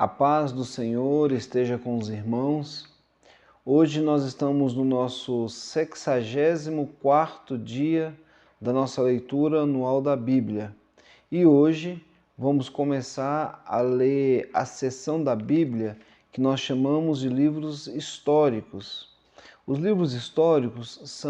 A paz do Senhor esteja com os irmãos. Hoje nós estamos no nosso 64º dia da nossa leitura anual da Bíblia. E hoje vamos começar a ler a seção da Bíblia que nós chamamos de livros históricos. Os livros históricos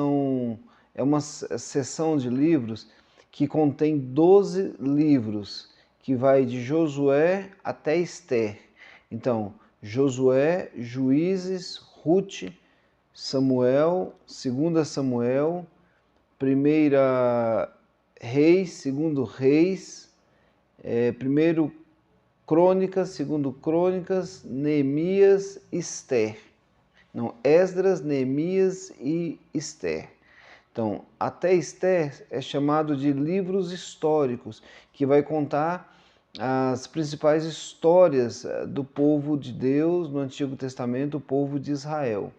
é uma seção de livros que contém 12 livros, que vai de Josué até Ester. Então, Josué, Juízes, Rute, Samuel, 2 Samuel, 1 Reis, 2 Reis, 1 Crônicas, 2 Crônicas, Neemias, Ester. Não, Esdras, Neemias e Ester. Então, até Ester é chamado de livros históricos, que vai contar as principais histórias do povo de Deus no Antigo Testamento, o povo de Israel.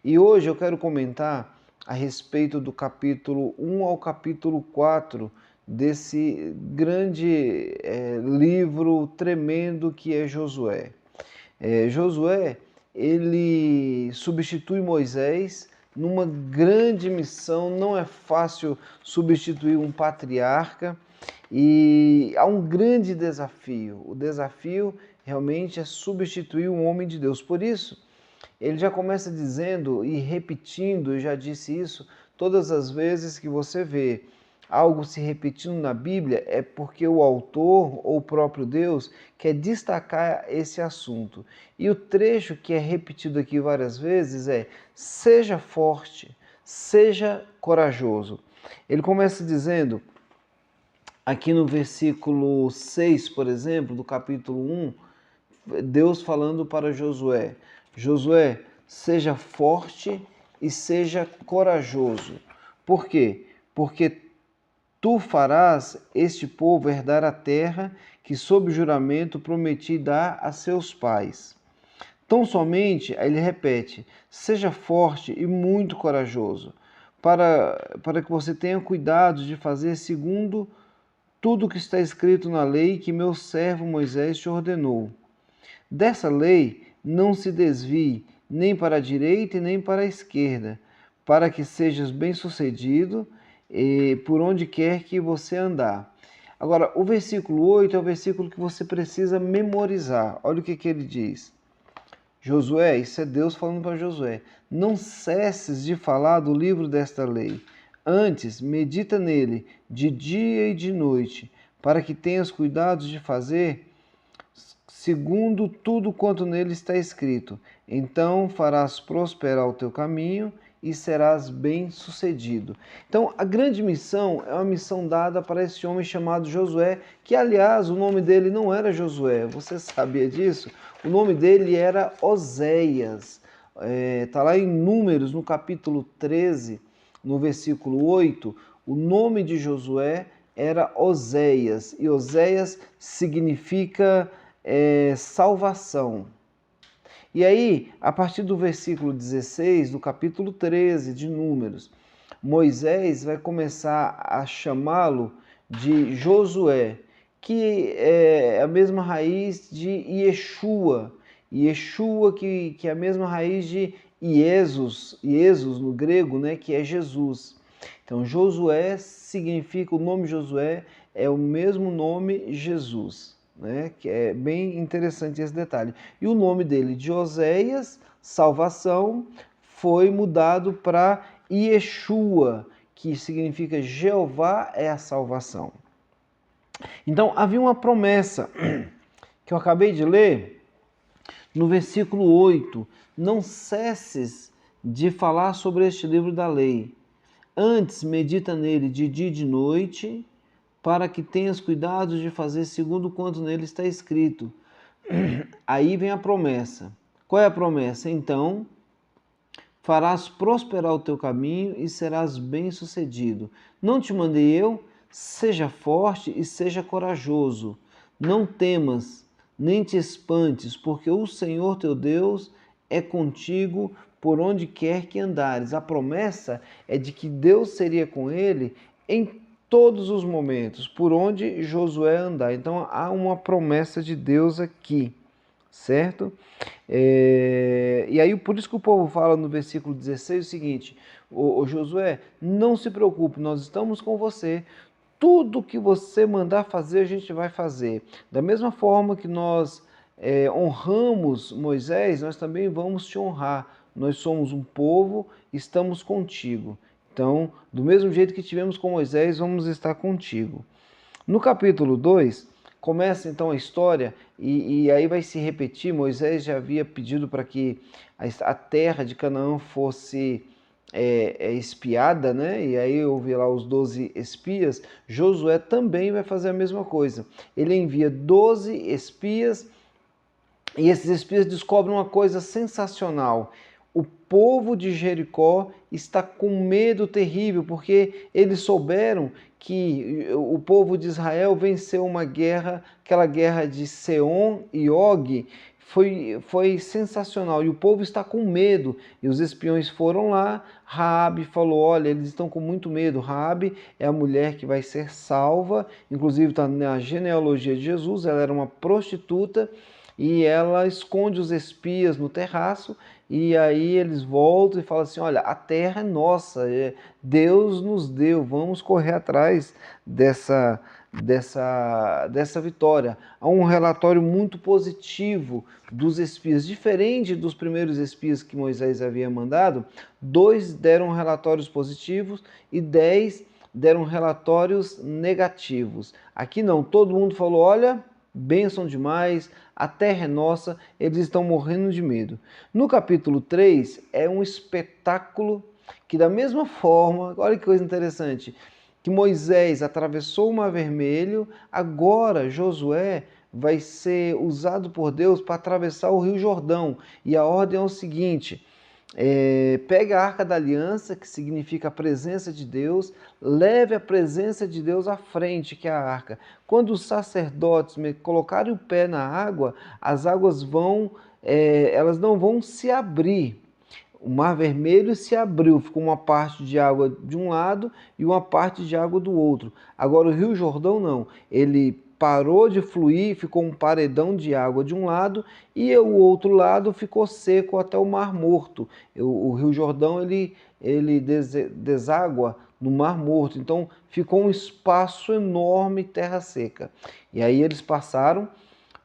E hoje eu quero comentar a respeito do capítulo 1 ao capítulo 4 desse grande livro tremendo que é Josué. Josué, ele substitui Moisés numa grande missão. Não é fácil substituir um patriarca e há um grande desafio. O desafio realmente é substituir um homem de Deus. Por isso, ele já começa dizendo e repetindo, eu já disse isso, todas as vezes que você vê algo se repetindo na Bíblia, é porque o autor ou o próprio Deus quer destacar esse assunto. E o trecho que é repetido aqui várias vezes é: seja forte, seja corajoso. Ele começa dizendo, aqui no versículo 6, por exemplo, do capítulo 1, Deus falando para Josué: Josué, seja forte e seja corajoso. Por quê? Porque tu farás este povo herdar a terra que sob juramento prometi dar a seus pais. Tão somente, aí ele repete, seja forte e muito corajoso, para que você tenha cuidado de fazer segundo tudo o que está escrito na lei que meu servo Moisés te ordenou. Dessa lei não se desvie nem para a direita e nem para a esquerda, para que sejas bem-sucedido por onde quer que você andar. Agora, o versículo 8 é o versículo que você precisa memorizar. Olha o que ele diz. Josué, isso é Deus falando para Josué: não cesses de falar do livro desta lei. Antes, medita nele de dia e de noite, para que tenhas cuidado de fazer segundo tudo quanto nele está escrito. Então farás prosperar o teu caminho e serás bem-sucedido. Então, a grande missão é uma missão dada para esse homem chamado Josué, que, aliás, o nome dele não era Josué. Você sabia disso? O nome dele era Oséias. Está lá em Números, no capítulo 13, no versículo 8, o nome de Josué era Oséias, e Oséias significa salvação. E aí, a partir do versículo 16, do capítulo 13 de Números, Moisés vai começar a chamá-lo de Josué, que é a mesma raiz de Yeshua. Yeshua, que é a mesma raiz de Iesus no grego, né, que é Jesus. Então, Josué significa, o nome Josué é o mesmo nome Jesus. Né? Que é bem interessante esse detalhe. E o nome dele, de Oséias, salvação, foi mudado para Yeshua, que significa Jeová é a salvação. Então, havia uma promessa que eu acabei de ler no versículo 8: não cesses de falar sobre este livro da lei. Antes, medita nele de dia e de noite, para que tenhas cuidado de fazer segundo quanto nele está escrito. Aí vem a promessa. Qual é a promessa? Então, farás prosperar o teu caminho e serás bem-sucedido. Não te mandei eu? Seja forte e seja corajoso. Não temas, nem te espantes, porque o Senhor teu Deus é contigo por onde quer que andares. A promessa é de que Deus seria com ele em todos os momentos, por onde Josué andar. Então há uma promessa de Deus aqui, certo? E aí por isso que o povo fala no versículo 16 o seguinte: ô Josué, não se preocupe, nós estamos com você. Tudo que você mandar fazer, a gente vai fazer. Da mesma forma que nós honramos Moisés, nós também vamos te honrar. Nós somos um povo, estamos contigo. Então, do mesmo jeito que tivemos com Moisés, vamos estar contigo. No capítulo 2, começa então a história, e aí vai se repetir. Moisés já havia pedido para que a terra de Canaã fosse espiada, né? E aí houve lá os 12 espias. Josué também vai fazer a mesma coisa. Ele envia 12 espias, e esses espias descobrem uma coisa sensacional. O povo de Jericó está com medo terrível, porque eles souberam que o povo de Israel venceu uma guerra, aquela guerra de Seom e Og, foi sensacional, e o povo está com medo. E os espiões foram lá, Raabe falou: olha, eles estão com muito medo. Raabe é a mulher que vai ser salva, inclusive está na genealogia de Jesus. Ela era uma prostituta, e ela esconde os espias no terraço, e aí eles voltam e falam assim: olha, a terra é nossa, Deus nos deu, vamos correr atrás dessa vitória. Há um relatório muito positivo dos espias, diferente dos primeiros espias que Moisés havia mandado. 2 deram relatórios positivos e 10 deram relatórios negativos. Aqui não, todo mundo falou: olha, bênção demais, a terra é nossa, eles estão morrendo de medo. No capítulo 3 é um espetáculo que, da mesma forma, olha que coisa interessante, que Moisés atravessou o Mar Vermelho, agora Josué vai ser usado por Deus para atravessar o Rio Jordão. E a ordem é o seguinte: pega a Arca da Aliança, que significa a presença de Deus, leve a presença de Deus à frente, que é a arca. Quando os sacerdotes colocarem o pé na água, as águas elas não vão se abrir. O Mar Vermelho se abriu, ficou uma parte de água de um lado e uma parte de água do outro. Agora o Rio Jordão não, ele parou de fluir, ficou um paredão de água de um lado, e o outro lado ficou seco até o Mar Morto. O Rio Jordão ele deságua no Mar Morto, então ficou um espaço enorme, terra seca. E aí eles passaram,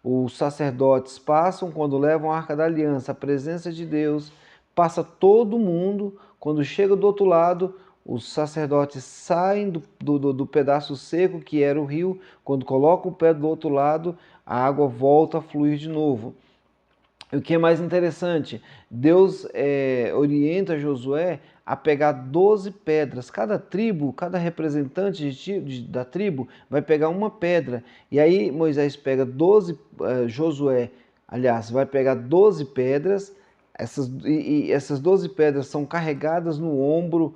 os sacerdotes passam quando levam a Arca da Aliança, a presença de Deus, passa todo mundo. Quando chega do outro lado, os sacerdotes saem do pedaço seco que era o rio. Quando colocam o pé do outro lado, a água volta a fluir de novo. E o que é mais interessante, Deus orienta Josué a pegar 12 pedras. Cada tribo, cada representante da tribo vai pegar uma pedra. E aí Moisés pega 12, Josué, aliás, vai pegar 12 pedras. Essas 12 pedras são carregadas no ombro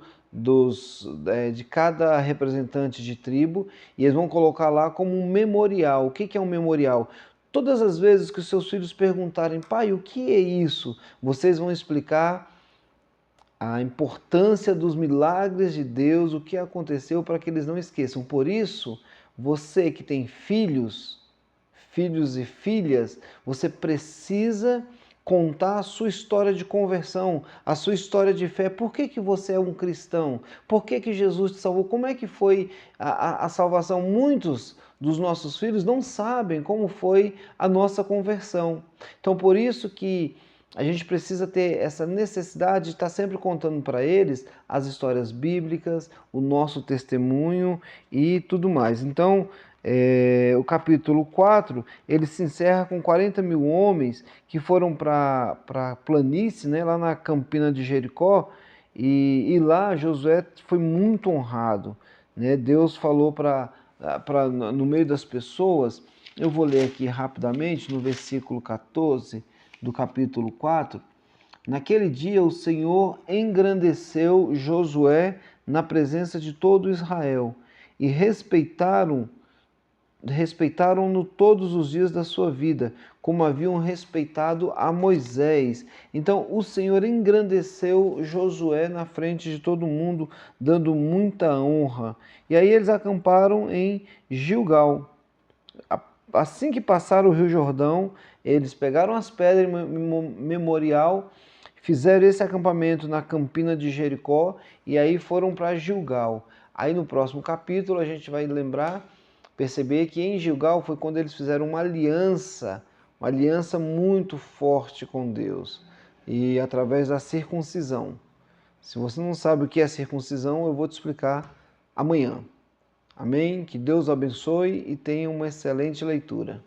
de cada representante de tribo, e eles vão colocar lá como um memorial. O que é um memorial? Todas as vezes que os seus filhos perguntarem: pai, o que é isso? Vocês vão explicar a importância dos milagres de Deus, o que aconteceu, para que eles não esqueçam. Por isso, você que tem filhos e filhas, você precisa contar a sua história de conversão, a sua história de fé. Por que você é um cristão? Por que Jesus te salvou? Como é que foi a salvação? Muitos dos nossos filhos não sabem como foi a nossa conversão. Então, por isso que a gente precisa ter essa necessidade de estar sempre contando para eles as histórias bíblicas, o nosso testemunho e tudo mais. Então, o capítulo 4, ele se encerra com 40 mil homens que foram para a planície, né, lá na campina de Jericó, e lá Josué foi muito honrado, né? Deus falou no meio das pessoas. Eu vou ler aqui rapidamente no versículo 14 do capítulo 4. Naquele dia o Senhor engrandeceu Josué na presença de todo Israel, e respeitaram-no todos os dias da sua vida, como haviam respeitado a Moisés. Então o Senhor engrandeceu Josué na frente de todo mundo, dando muita honra. E aí eles acamparam em Gilgal. assim que passaram o Rio Jordão, eles pegaram as pedras memorial, fizeram esse acampamento na campina de Jericó e aí foram para Gilgal. Aí no próximo capítulo a gente vai lembrar, perceber que em Gilgal foi quando eles fizeram uma aliança muito forte com Deus, e através da circuncisão. Se você não sabe o que é circuncisão, eu vou te explicar amanhã. Amém? Que Deus abençoe e tenha uma excelente leitura.